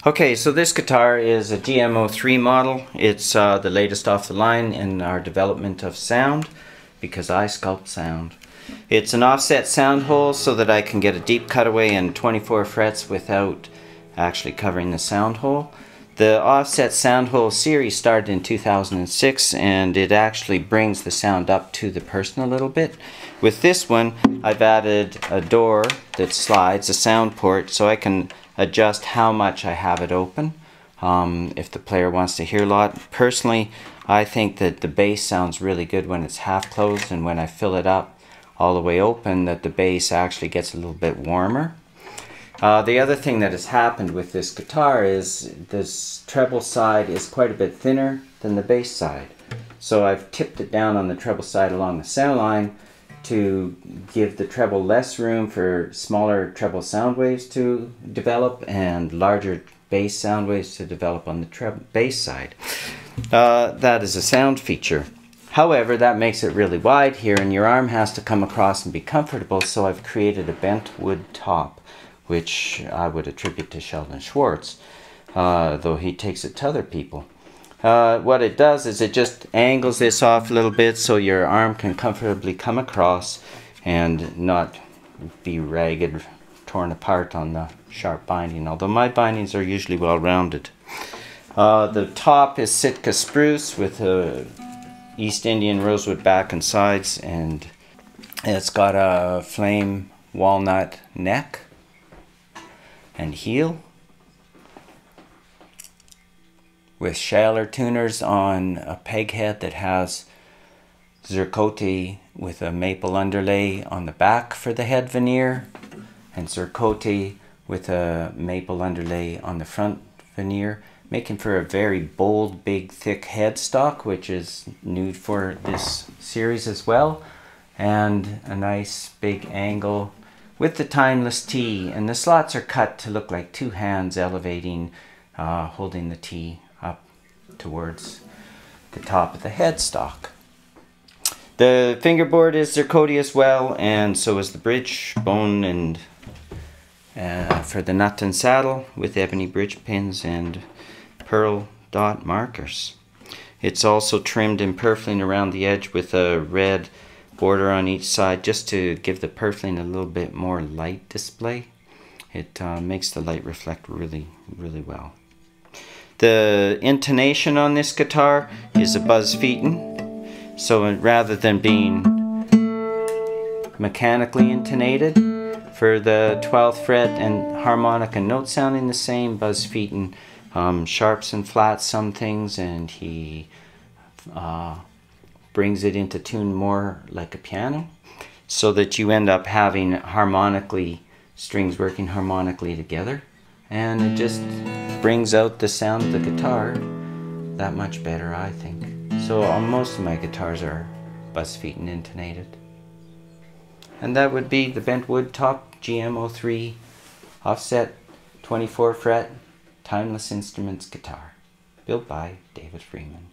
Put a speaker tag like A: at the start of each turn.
A: Okay, so this guitar is a GM03 model. It's the latest off the line in our development of sound, because I sculpt sound. It's an offset sound hole so that I can get a deep cutaway and 24 frets without actually covering the sound hole. The offset sound hole series started in 2006, and it actually brings the sound up to the person a little bit. With this one, I've added a door that slides, a sound port, so I can adjust how much I have it open if the player wants to hear a lot. Personally, I think that the bass sounds really good when it's half closed, and when I fill it up all the way open, that the bass actually gets a little bit warmer. The other thing that has happened with this guitar is this treble side is quite a bit thinner than the bass side. So I've tipped it down on the treble side along the sound line to give the treble less room for smaller treble sound waves to develop and larger bass sound waves to develop on the bass side. That is a sound feature. However, that makes it really wide here, and your arm has to come across and be comfortable, so I've created a Bentwood top, which I would attribute to Sheldon Schwartz, though he takes it to other people. What it does is it just angles this off a little bit so your arm can comfortably come across and not be ragged, torn apart on the sharp binding, although my bindings are usually well rounded. The top is Sitka spruce with a East Indian rosewood back and sides, and it's got a flame walnut neck and heel, with Shaler tuners on a peg head that has zircote with a maple underlay on the back for the head veneer, and zircote with a maple underlay on the front veneer, making for a very bold, big, thick headstock, which is new for this series as well, and a nice big angle with the timeless T, and the slots are cut to look like two hands elevating, holding the T up towards the top of the headstock. The fingerboard is zirconia as well, and so is the bridge bone and for the nut and saddle with ebony bridge pins and pearl dot markers. It's also trimmed in purfling around the edge with a red border on each side, just to give the purfling a little bit more light display. It makes the light reflect really, really well. The intonation on this guitar is a buzz phaeton, so rather than being mechanically intonated, for the 12th fret and harmonic and note sounding the same, buzz phaeton sharps and flats some things, and he brings it into tune more like a piano, so that you end up having harmonically, strings working harmonically together, and it just brings out the sound of the guitar that much better, I think. So most of my guitars are buzz phaeton intonated. And that would be the Bentwood Top GM03 offset 24 fret timeless instruments guitar, built by David Freeman.